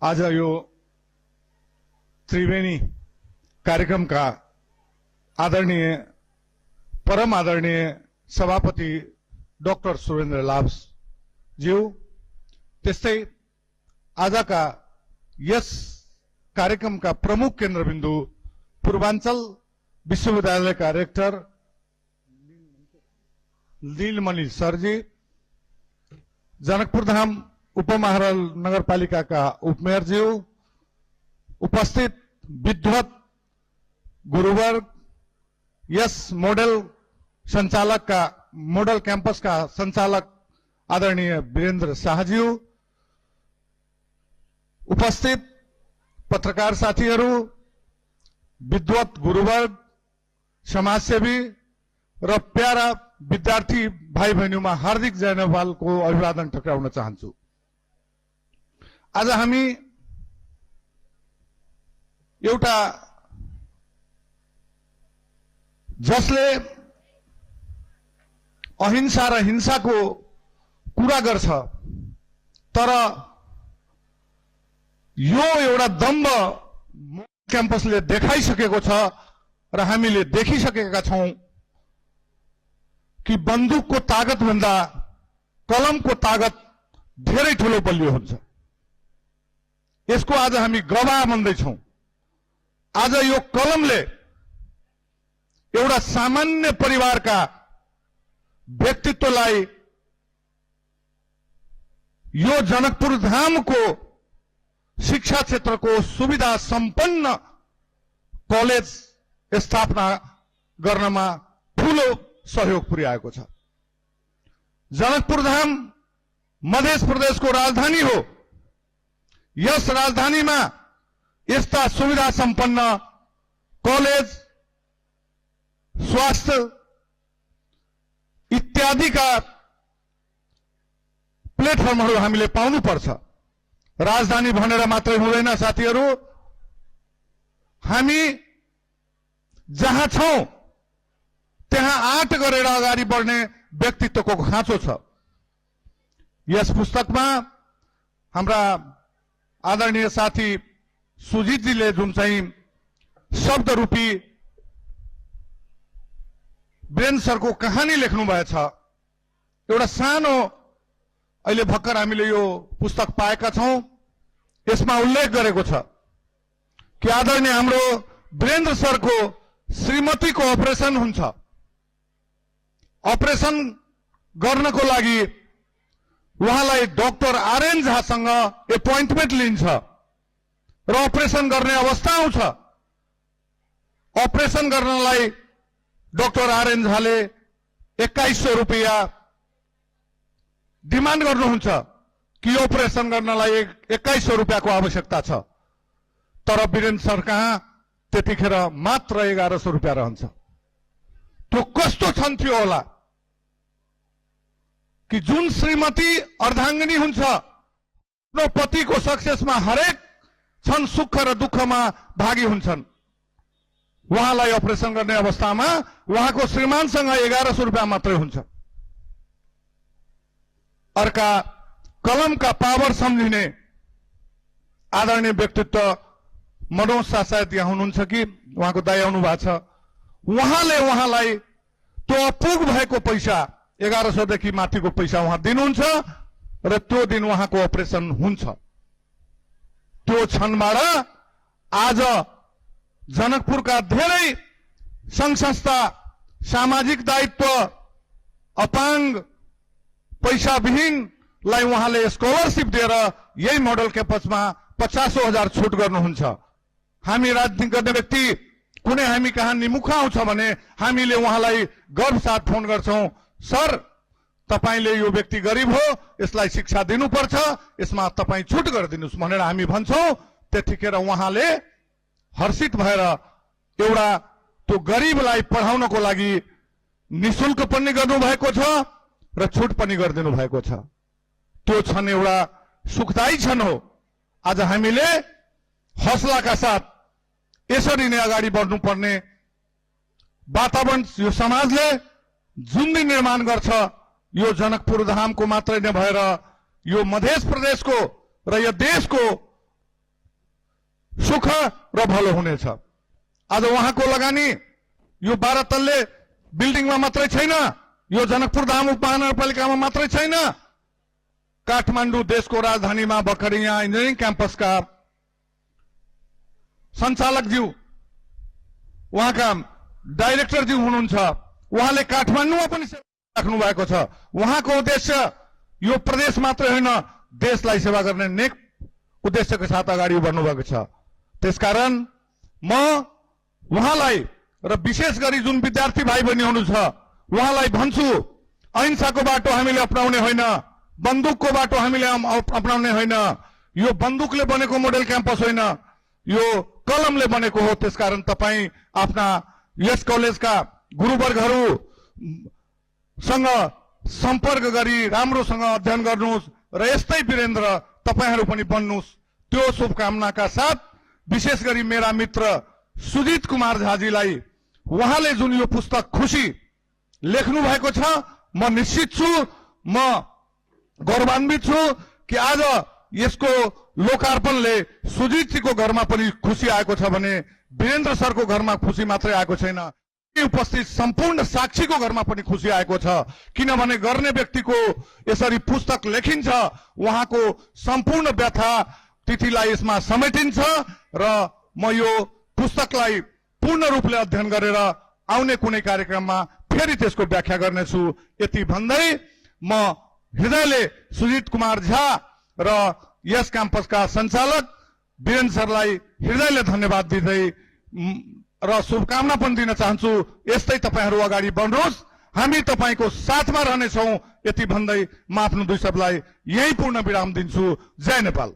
आज यो त्रिवेणी कार्यक्रमका आदरणीय परम आदरणीय सभापति डाक्टर सुरेन्द्र लाभज्यू त्यस्तै आजका यस कार्यक्रमका प्रमुख केन्द्रबिन्दु पूर्वाञ्चल विश्वविद्यालयका रेक्टर नीलमणि सरजी, जनकपुरधाम उपमहानगरपालिकाका उपमेयरज्यू, उपस्थित विद्वत गुरुवर्ग, यस मोडल क्याम्पस का संचालक आदरणीय वीरेन्द्र शाहज्यू, उपस्थित पत्रकार साथीहरू, विद्वत गुरुवर्ग, समाजसेवी र प्यारा विद्यार्थी भाइ बहिनीमा हार्दिक जय नेपालको अभिवादन टक्राउन चाहन्छु। आज हामी एउटा जसले अहिंसा र हिंसाको कुरा गर्छ तर यो एउटा दम्ब क्याम्पसले देखाइसकेको छ र हामीले देखिसकेका छौं कि बन्दुकको ताकत भन्दा कलमको ताकत धेरै ठूलो बलियो हुन्छ। यसको आज हामी गवाह बन्दैछौं। आज यो कलमले एउटा सामान्य परिवारका व्यक्तित्वलाई यो जनकपुर धामको शिक्षा क्षेत्रको सुविधा सम्पन्न कलेज स्थापना गर्नमा ठूलो सहयोग पुर्याएको छ। जनकपुर धाम मध्य प्रदेशको राजधानी हो। यस राजधानीमा यस्ता सुविधा सम्पन्न कलेज, स्वास्थ्य इत्यादिका प्लेटफर्महरू हामीले पाउनुपर्छ। राजधानी भनेर मात्रै हुँदैन साथीहरू, हामी जहाँ छौं त्यहाँ आँट गरेर अगाडि बढ्ने व्यक्तित्वको खाँचो छ। यस पुस्तकमा हाम्रा आदरणीय साथी सुजितजीले जुन चाहिँ शब्द रूपी वीरेन्द्र सरको कहानी लेख्नु भएछ, एउटा सानो अहिले भर्खर हामीले यो पुस्तक पाएका छौं। यसमा उल्लेख गरेको छ कि आदरणीय हाम्रो वीरेन्द्र सरको श्रीमतीको अपरेसन हुन्छ। अपरेसन गर्नको लागि उहाँलाई डाक्टर आरएन झासँग एपोइन्टमेन्ट लिन्छ र अपरेसन गर्ने अवस्था आउँछ। अपरेसन गर्नलाई डाक्टर आरएन झाले 2100 रुपैयाँ डिमान्ड गर्नुहुन्छ कि अपरेसन गर्नलाई 2100 रुपैयाँको आवश्यकता छ, तर वीरेन्द्र सर कहाँ त्यतिखेर मात्र 1100 रुपैयाँ रहन्छ। त्यो कस्तो छन्थ्यो होला कि जुन श्रीमती अर्धाङ्गिनी हुन्छ, आफ्नो पतिको सक्सेसमा हरेक क्षण सुख र दुःखमा भागी हुन्छन्, उहाँलाई अपरेसन गर्ने अवस्थामा उहाँको श्रीमानसँग 1100 रुपैयाँ मात्रै हुन्छ। अर्का कलमका पावर सम्झिने आदरणीय व्यक्तित्व मनोज शाह सायद यहाँ हुनुहुन्छ कि उहाँको दाइ आउनु भएको छ। उहाँले उहाँलाई त्यो अपुग भएको पैसा 1100 देखि माथिको पैसा उहाँ दिनुहुन्छ र त्यो दिन उहाँको अपरेसन हुन्छ। त्यो क्षणबाट आज जनकपुरका धेरै संघ संस्था, सामाजिक दायित्व, अपाङ्ग, पैसाविहीनलाई उहाँले स्कलरशिप दिएर यही मोडल क्याम्पसमा 50,000 छुट गर्नुहुन्छ। हामी राजनीति गर्ने व्यक्ति कुनै हामी कहाँ निमुखा आउँछ भने हामीले उहाँलाई गर्व साथ फोन गर्छौं, सर तपाईले यो व्यक्ति गरिब हो, यसलाई शिक्षा दिनुपर्छ, यसमा तपाई छुट गरिदिनुस् भनेर हामी भन्छौं। त्यतिखेर उहाँले हर्षित भएर एउटा त्यो गरिबलाई पढाउनको लागि निशुल्क पनि गर्नुभएको छ र छुट पनि गरिदिनु भएको छ। त्यो क्षण एउटा सुखदायी क्षण हो। आज हामीले हौसलाका साथ यसरी नै अगाडि बढ्नुपर्ने वातावरण यो समाजले जुन दिन निर्माण गर्छ, यो जनकपुर धामको मात्रै नभएर यो मध्य प्रदेशको र यो देशको सुख र भलो हुनेछ। आज उहाँको लगानी यो 12 तल्ले बिल्डिङमा मात्रै छैन, यो जनकपुर धाम उपमहानगरपालिकामा मात्रै छैन, काठमाडौँ देशको राजधानीमा भर्खरै यहाँ इन्जिनियरिङ क्याम्पसका सञ्चालकज्यू, उहाँका डाइरेक्टरज्यू हुनुहुन्छ, उहाँले काठमाडौँमा पनि सेवा राख्नु भएको छ। उहाँको उद्देश्य यो प्रदेश मात्रै होइन, देशलाई सेवा गर्ने नेक उद्देश्यको साथ अगाडि बढ्नु भएको छ। त्यसकारण म उहाँलाई र विशेष गरी जुन विद्यार्थी भाइ बहिनी हुनुहुन्छ उहाँलाई भन्छु, अहिंसाको बाटो हामीले अपनाउने होइन, बन्दुकको बाटो हामीले अपनाउने होइन। यो बन्दुकले बनेको मोडल क्याम्पस होइन, यो कलमले बनेको हो। त्यसकारण तपाईँ आफ्ना यस कलेजका गुरुवर्गहरूसँग सम्पर्क गरी राम्रोसँग अध्ययन गर्नुहोस् र यस्तै वीरेन्द्र तपाईहरू पनि बन्नुहोस्। त्यो शुभकामनाका साथ विशेष गरी मेरा मित्र सुजित कुमार झाजीलाई उहाँले जुन यो पुस्तक खुशी लेख्नु भएको छ, म निश्चित छु, म गौरवान्वित छु कि आज यसको लोकार्पणले सुजितजीको घरमा पनि खुशी आएको छ भने वीरेन्द्र सरको घरमा खुशी मात्रै आएको छैन, उपस्थित सम्पूर्ण साक्षीको घरमा पनि खुशी आएको छ। किनभने गर्ने व्यक्तिको यसरी पुस्तक लेखिन्छ, उहाँको सम्पूर्ण व्यथा तिथिलाई यसमा समेटिन्छ र म यो पुस्तकलाई पूर्ण रूपले अध्ययन गरेर आउने कुनै कार्यक्रममा फेरि त्यसको व्याख्या गर्नेछु। यति भन्दै म हृदयले सुजित कुमार झा र यस क्याम्पसका सञ्चालक वीरेन्द्र सरलाई हृदयले धन्यवाद दिँदै र शुभकामना पनि दिन चाहन्छु। यस्तै तपाईहरू अगाडि बढ्नुहोस्, हामी तपाईको साथमा रहनेछौँ। यति भन्दै म आफ्नो दुई शब्दलाई यही पूर्ण विराम दिन्छु। जय नेपाल।